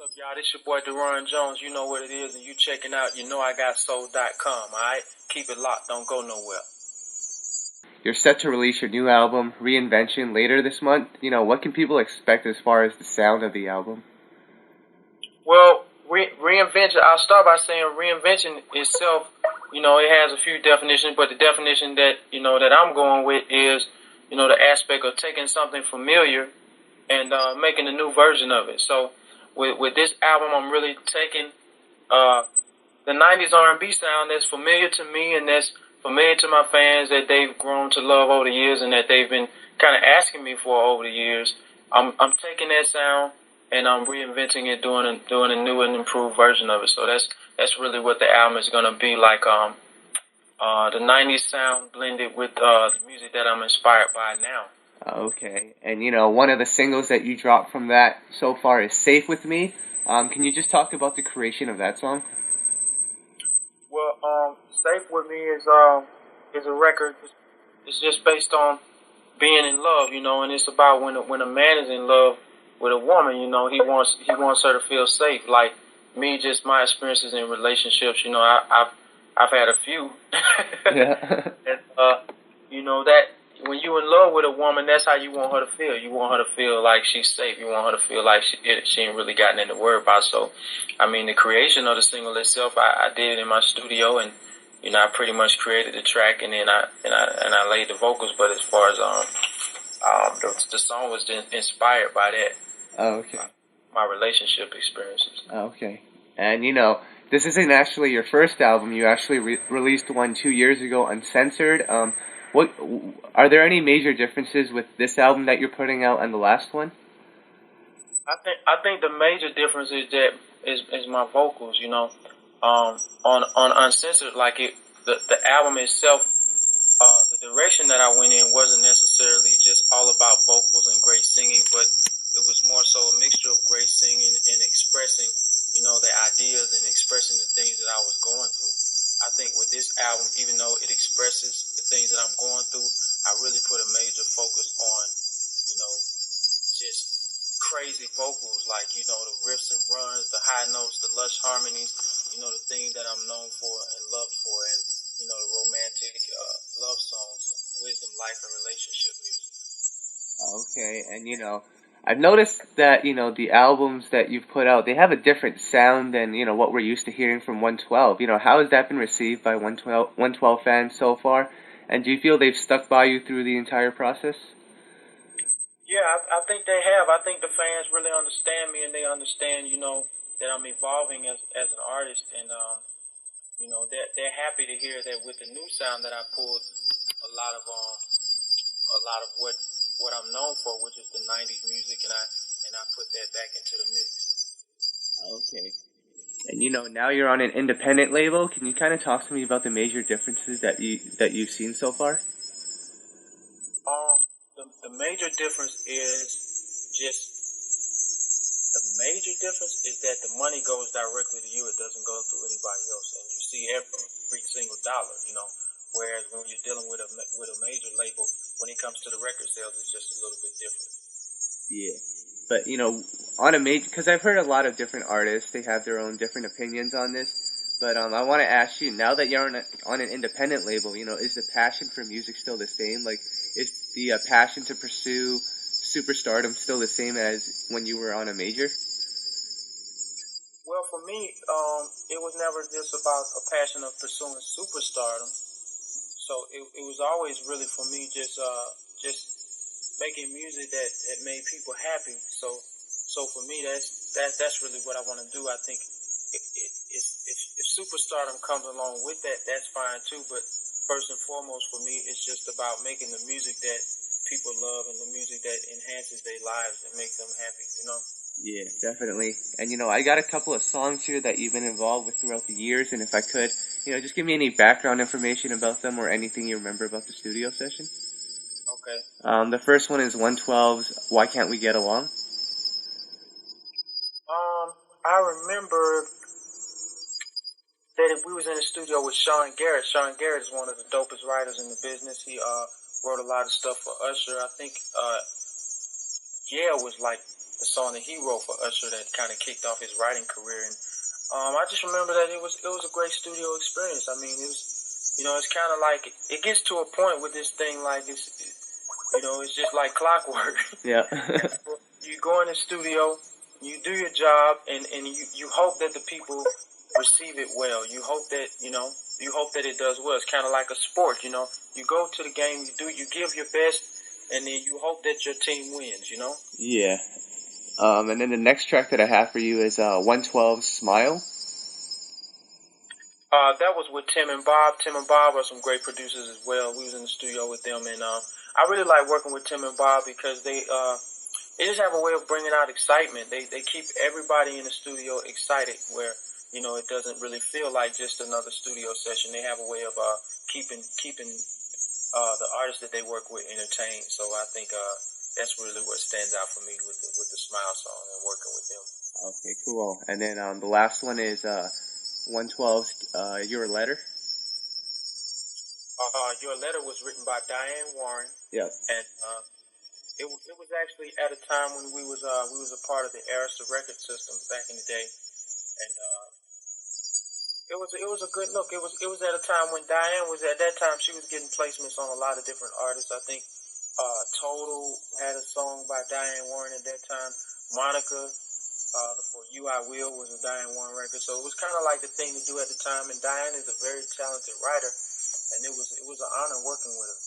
What's up, y'all? This your boy Daron Jones. You know what it is, and you checking out YouknowIGotSoul.com. Alright? Keep it locked. Don't go nowhere. You're set to release your new album, Reinvention, later this month. What can people expect as far as the sound of the album? Well, reinvention. I'll start by saying reinvention itself. It has a few definitions, but the definition that I'm going with is, the aspect of taking something familiar and making a new version of it. So, with this album, I'm really taking the 90s R&B sound that's familiar to me and that's familiar to my fans that they've grown to love over the years and that they've been kind of asking me for over the years. I'm taking that sound and I'm reinventing it, doing a new and improved version of it. So that's really what the album is gonna be like. The 90s sound blended with the music that I'm inspired by now. Okay, and one of the singles that you dropped from that so far is Safe With Me. Can you just talk about the creation of that song? Well, Safe With Me is a record. It's just based on being in love, and it's about when a man is in love with a woman, he wants her to feel safe. Like me, just my experiences in relationships, I've had a few. Yeah. And that when you're in love with a woman, that's how you want her to feel. You want her to feel like she's safe. You want her to feel like she ain't really gotten into worry about. So, the creation of the single itself, I did it in my studio, and I pretty much created the track, and then I laid the vocals. But as far as the song was inspired by that. Oh, okay. My relationship experiences. Okay, and this isn't actually your first album. You actually released one 2 years ago, Uncensored. What are there any major differences with this album that you're putting out and the last one? I think the major difference is my vocals. On Uncensored, the album itself, the direction that I went in wasn't necessarily just all about vocals and great singing, but it was more so a mixture of great singing and expressing, the ideas and expressing the things that I was going through. I think with this album, even though it expresses the things that I'm going through, I really put a major focus on, just crazy vocals, like, the riffs and runs, the high notes, the lush harmonies, the things that I'm known for and loved for, and, the romantic love songs, wisdom, life, and relationship music. Okay, and I've noticed that the albums that you've put out, they have a different sound than what we're used to hearing from 112. How has that been received by 112 fans so far? And do you feel they've stuck by you through the entire process? Yeah, I think they have. I think the fans really understand me, and they understand, that I'm evolving as an artist, and they're happy to hear that with the new sound that I pulled a lot of what I'm known for, which is the 90s music, and I put that back into the mix. Okay. And now you're on an independent label. Can you kind of talk to me about the major differences that you've seen so far? The major difference is that the money goes directly to you. It doesn't go through anybody else, and you see every single dollar. Whereas when you're dealing with a major label, when it comes to the record sales, it's just a little bit different. Yeah, but on a major, because I've heard a lot of different artists, they have their own different opinions on this. But I want to ask you, now that you're on an independent label, is the passion for music still the same? Like, is the passion to pursue superstardom still the same as when you were on a major? Well, for me, it was never just about a passion of pursuing superstardom. So it was always really for me just making music that made people happy. So for me that's really what I want to do. I think if superstardom comes along with that, that's fine too. But first and foremost for me, it's just about making the music that people love and the music that enhances their lives and makes them happy. Yeah, definitely. And I got a couple of songs here that you've been involved with throughout the years, and if I could, just give me any background information about them or anything you remember about the studio session. Okay. The first one is 112's Why Can't We Get Along? I remember that if we was in the studio with Sean Garrett is one of the dopest writers in the business. He wrote a lot of stuff for Usher. I think Yale was like the song that he wrote for Usher that kind of kicked off his writing career. And I just remember that it was a great studio experience. I mean, it was, it's kind of like it gets to a point with this thing like it's just like clockwork. Yeah. You go in the studio, you do your job, and you hope that the people receive it well. You hope that it does well. It's kind of like a sport. You go to the game, you give your best, and then you hope that your team wins. Yeah. And then the next track that I have for you is 112's Smile. That was with Tim and Bob. Tim and Bob are some great producers as well. We was in the studio with them, and I really like working with Tim and Bob because they just have a way of bringing out excitement. They keep everybody in the studio excited, where it doesn't really feel like just another studio session. They have a way of keeping the artists that they work with entertained. So I think that's really what stands out for me with the Smile song and working with them. Okay, cool. And then the last one is 112's Your Letter. Your Letter was written by Diane Warren. Yep. And it was actually at a time when we was a part of the Arista record system back in the day, and it was a good look. It was at a time when Diane was at that time. She was getting placements on a lot of different artists. I think Total had a song by Diane Warren at that time. Monica, For You I Will was a Diane Warren record. So it was kind of like the thing to do at the time. And Diane is a very talented writer, and it was an honor working with her.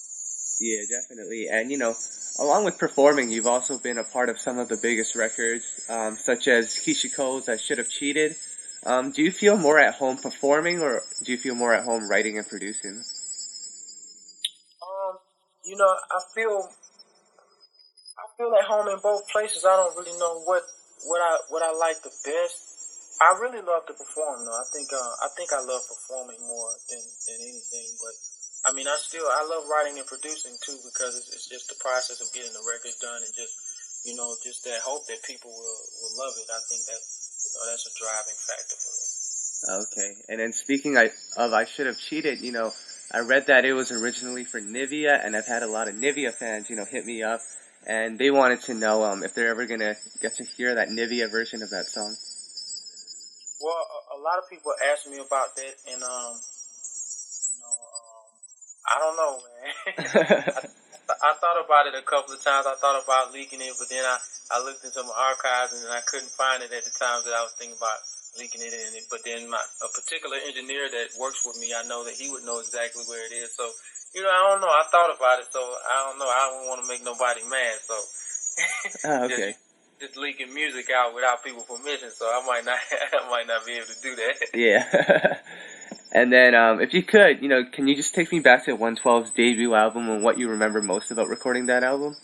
Yeah, definitely. And along with performing, you've also been a part of some of the biggest records, such as Keisha Cole's I Should Have Cheated. Do you feel more at home performing, or do you feel more at home writing and producing? I feel at home in both places. I don't really know what I like the best. I really love to perform though. I think I love performing more than anything. But I mean, I love writing and producing too, because it's just the process of getting the records done, and just that hope that people will love it. I think that's a driving factor for me. Okay. And then speaking of I Should Have Cheated, I read that it was originally for Nivea, and I've had a lot of Nivea fans, hit me up, and they wanted to know if they're ever gonna get to hear that Nivea version of that song. Well, a lot of people ask me about that, and I don't know, man. I thought about it a couple of times. I thought about leaking it, but then I looked into my archives and I couldn't find it at the times that I was thinking about leaking it in. But then a particular engineer that works with me, I know that he would know exactly where it is. So, I don't know. I thought about it, so I don't know. I don't want to make nobody mad, so Okay. just leaking music out without people's permission. So I might not be able to do that. Yeah. And then, if you could, can you just take me back to 112's debut album and what you remember most about recording that album?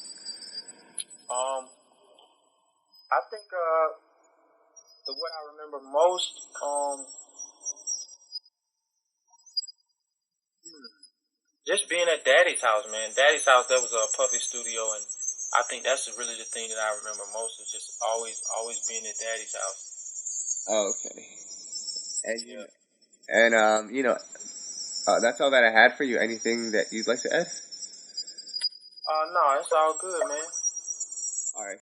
I think what I remember most, just being at Daddy's house, man. Daddy's house, that was a Puffy studio, and I think that's really the thing that I remember most, is just always being at Daddy's house. Oh, okay. And Yeah. that's all that I had for you. Anything that you'd like to add? No, it's all good, man.